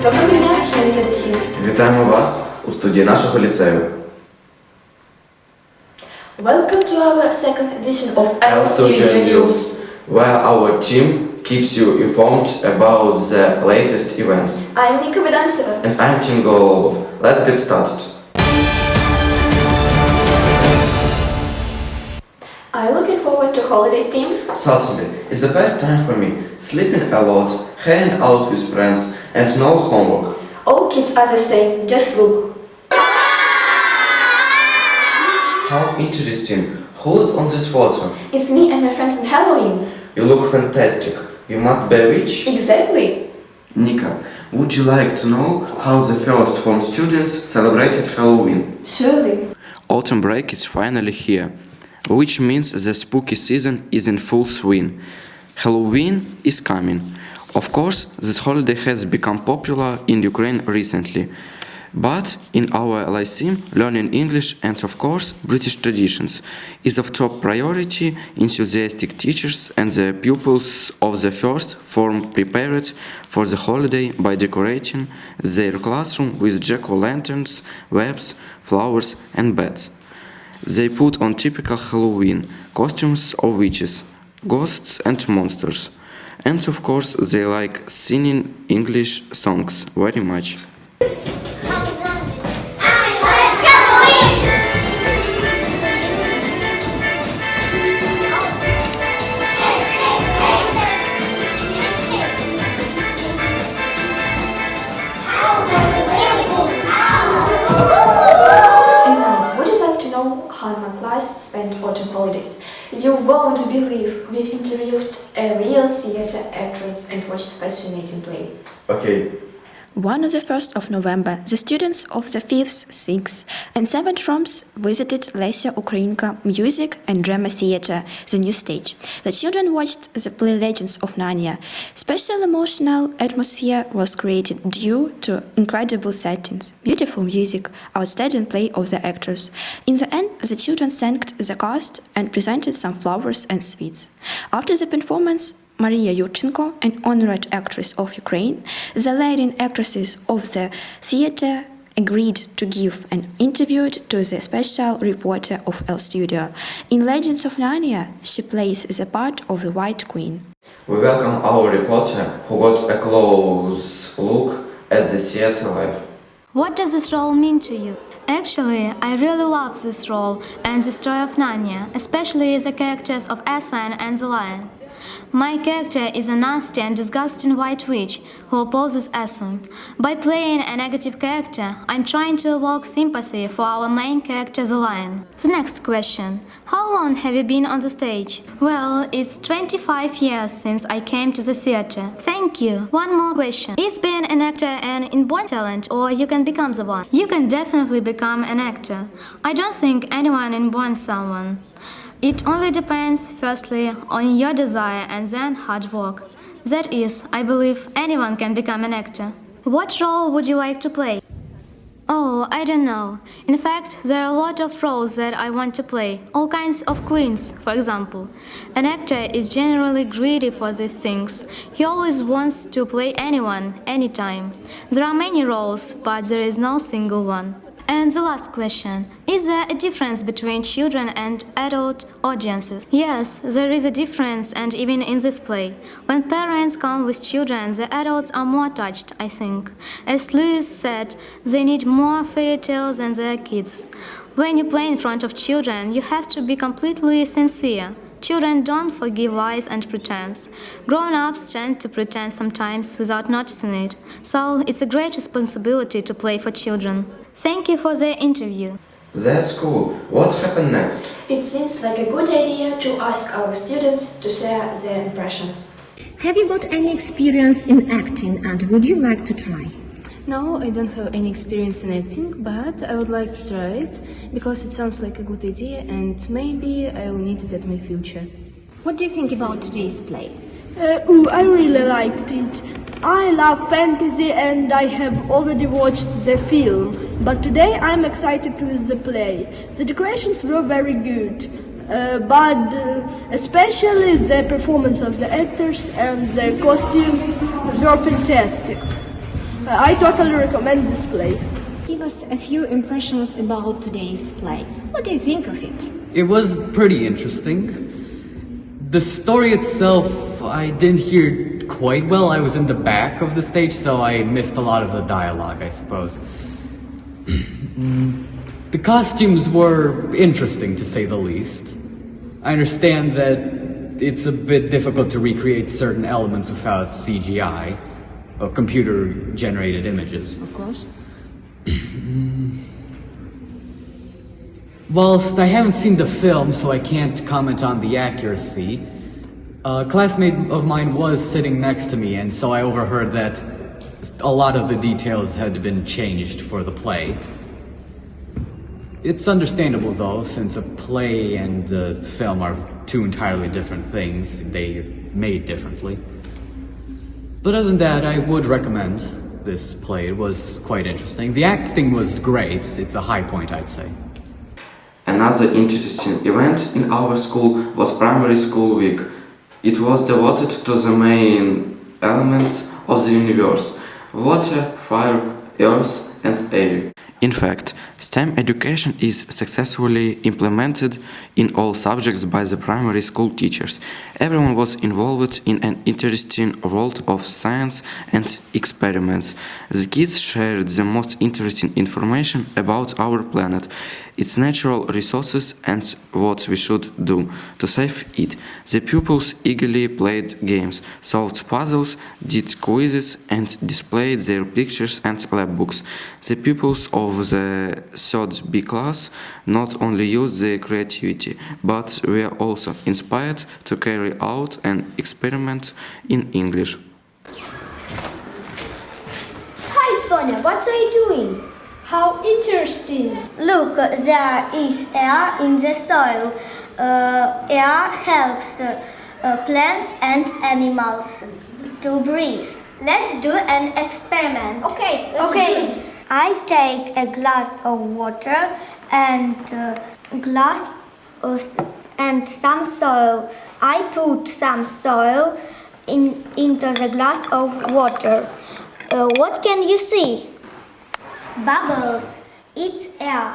Доброго дня, шановні глядачі! Вітаємо вас у студії нашого ліцею. Welcome to our second edition of L Studio News. where our team keeps you informed about the latest events. I'm Nika Bedanseva. And I'm Tim Golubov. Let's get started. Are you looking forward to holidays, team? Certainly, it's the best time for me. Sleeping a lot, hanging out with friends, and no homework. All kids are the same, just look. How interesting. Who's on this photo? It's me and my friends on Halloween. You look fantastic. You must be a witch? Exactly. Nika, would you like to know how the first form students celebrated Halloween? Surely. Autumn break is finally here, which means the spooky season is in full swing. Halloween is coming. Of course, this holiday has become popular in Ukraine recently. But in our LICM, learning English and of course British traditions is of top priority. Enthusiastic teachers and the pupils of the first form prepared for the holiday by decorating their classroom with jack-o'-lanterns, webs, flowers and bats. They put on typical Halloween costumes of witches, ghosts and monsters. And of course they like singing English songs very much. And now, would you like to know how my class spent autumn holidays? You won't believe we've interviewed a real theater actress and watched fascinating play. Okay. On the 1st of November, the students of the 5th, 6th and 7th forms visited Lesia Ukrainka Music and Drama Theatre, the new stage. The children watched the play Legends of Narnia. Special emotional atmosphere was created due to incredible settings, beautiful music, outstanding play of the actors. In the end, the children thanked the cast and presented some flowers and sweets. After the performance, Maria Yurchenko, an honored actress of Ukraine, the leading actresses of the theater agreed to give an interview to the special reporter of El Studio. In Legends of Narnia, she plays the part of the White Queen. We welcome our reporter who got a close look at the theater life. What does this role mean to you? Actually, I really love this role and the story of Narnia, especially the characters of Aslan and the Lion. My character is a nasty and disgusting white witch who opposes Aslan. By playing a negative character, I'm trying to evoke sympathy for our main character, the lion. The next question. How long have you been on the stage? Well, it's 25 years since I came to the theater. Thank you. One more question. Is being an actor an inborn talent or you can become the one? You can definitely become an actor. I don't think anyone inborn someone. It only depends, firstly, on your desire and then hard work. That is, I believe anyone can become an actor. What role would you like to play? Oh, I don't know. In fact, there are a lot of roles that I want to play. All kinds of queens, for example. An actor is generally greedy for these things. He always wants to play anyone, anytime. There are many roles, but there is no single one. And the last question. Is there a difference between children and adult audiences? Yes, there is a difference, and even in this play. When parents come with children, the adults are more touched, I think. As Lewis said, they need more fairy tales than their kids. When you play in front of children, you have to be completely sincere. Children don't forgive lies and pretense. Grown-ups tend to pretend sometimes without noticing it. So it's a great responsibility to play for children. Thank you for the interview. That's cool. What happened next? It seems like a good idea to ask our students to share their impressions. Have you got any experience in acting and would you like to try? No, I don't have any experience in acting, but I would like to try it because it sounds like a good idea and maybe I will need it at my future. What do you think about today's play? I really liked it. I love fantasy and I have already watched the film, but today I'm excited with the play. The decorations were very good, but especially the performance of the actors and the costumes were fantastic. I totally recommend this play. Give us a few impressions about today's play. What do you think of it? It was pretty interesting. The story itself, I didn't hear quite well. I was in the back of the stage, so I missed a lot of the dialogue, I suppose. The costumes were interesting, to say the least. I understand that it's a bit difficult to recreate certain elements without CGI, or computer-generated images. Of course. Whilst I haven't seen the film, so I can't comment on the accuracy, a classmate of mine was sitting next to me, and so I overheard that a lot of the details had been changed for the play. It's understandable, though, since a play and a film are two entirely different things. They're made differently. But other than that, I would recommend this play. It was quite interesting. The acting was great. It's a high point, I'd say. Another interesting event in our school was Primary School Week. It was devoted to the main elements of the universe: water, fire, earth and air. In fact, STEM education is successfully implemented in all subjects by the primary school teachers. Everyone was involved in an interesting world of science and experiments. The kids shared the most interesting information about our planet, its natural resources and what we should do to save it. The pupils eagerly played games, solved puzzles, did quizzes and displayed their pictures and lab books. The pupils of the 3rd B class not only used their creativity, but were also inspired to carry out an experiment in English. Hi Sonia, what are you doing? How interesting! Look, there is air in the soil. Air helps plants and animals to breathe. Let's do an experiment. Okay, let's do it. I take a glass of water and and some soil. I put some soil into the glass of water. What can you see? Bubbles. It's air.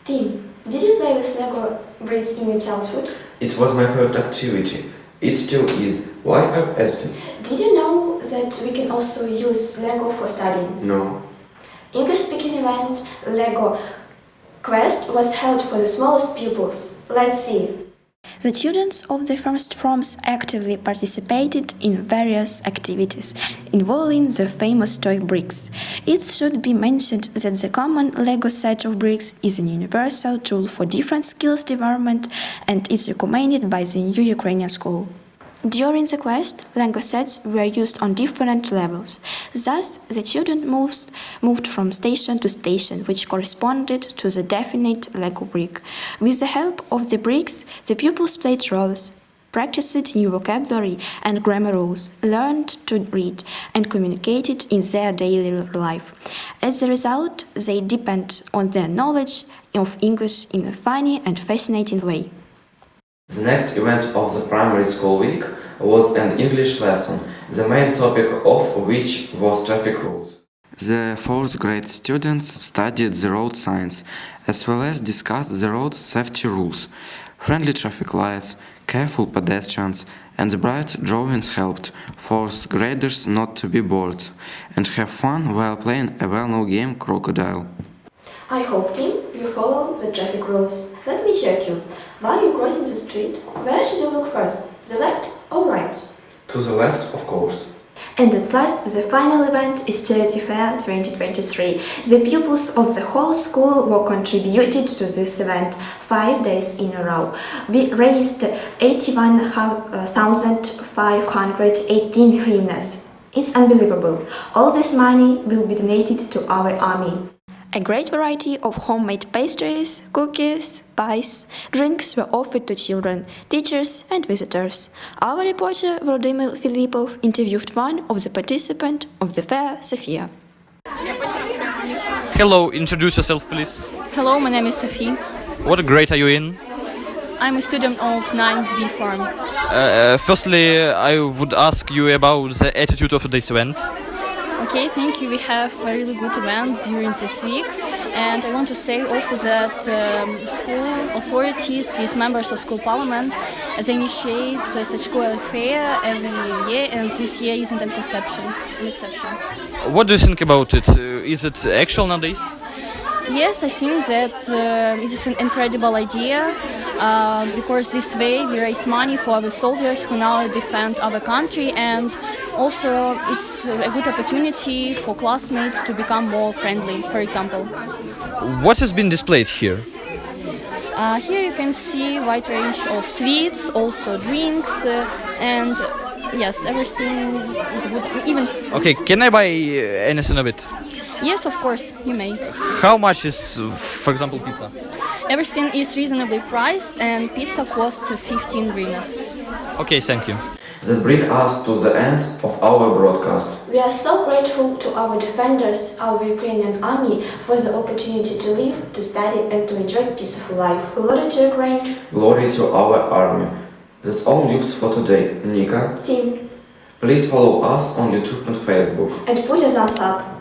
Tim, did you play with Lego bricks in your childhood? It was my favorite activity. It still is. Why I'm asking? Did you know that we can also use Lego for studying? No. English-speaking event Lego Quest was held for the smallest pupils. Let's see. The students of the first forms actively participated in various activities involving the famous toy bricks. It should be mentioned that the common Lego set of bricks is a universal tool for different skills development and is recommended by the New Ukrainian School. During the quest, Lego sets were used on different levels. Thus, the children moved from station to station, which corresponded to the definite Lego brick. With the help of the bricks, the pupils played roles, practiced new vocabulary and grammar rules, learned to read, and communicated in their daily life. As a result, they deepened on their knowledge of English in a funny and fascinating way. The next event of the primary school week was an English lesson, the main topic of which was traffic rules. The 4th grade students studied the road signs, as well as discussed the road safety rules. Friendly traffic lights, careful pedestrians, and bright drawings helped 4th graders not to be bored and have fun while playing a well-known game, Crocodile. I hope, Tim, you follow the traffic rules. Let me check you. While you're crossing the street, where should you look first? The left or right? To the left, of course. And at last, the final event is Charity Fair 2023. The pupils of the whole school were contributed to this event 5 days in a row. We raised 81,518 hryvnias. It's unbelievable. All this money will be donated to our army. A great variety of homemade pastries, cookies, pies, drinks were offered to children, teachers and visitors. Our reporter Volodymyr Filipov interviewed one of the participants of the fair, Sofia. Hello, introduce yourself please. Hello, my name is Sophie. What grade are you in? I'm a student of 9th B Farm. Firstly, I would ask you about the attitude of this event. Okay, thank you. We have a really good event during this week. And I want to say also that school authorities with members of school parliament, they initiate such school fair every year, and this year isn't an exception. What do you think about it? Is it actual nowadays? Yes, I think that it is an incredible idea because this way we raise money for our soldiers who now defend our country, and also it's a good opportunity for classmates to become more friendly, for example. What has been displayed here? Here you can see a wide range of sweets, also drinks, and yes, everything is good, even... Okay, can I buy anything of it? Yes, of course, you may. How much is, for example, pizza? Everything is reasonably priced, and pizza costs 15 hryvnias. Okay, thank you. That brings us to the end of our broadcast. We are so grateful to our defenders, our Ukrainian army, for the opportunity to live, to study and to enjoy peaceful life. Glory to Ukraine! Glory to our army. That's all news for today. Nika, Team, please follow us on YouTube and Facebook. and put your thumbs up.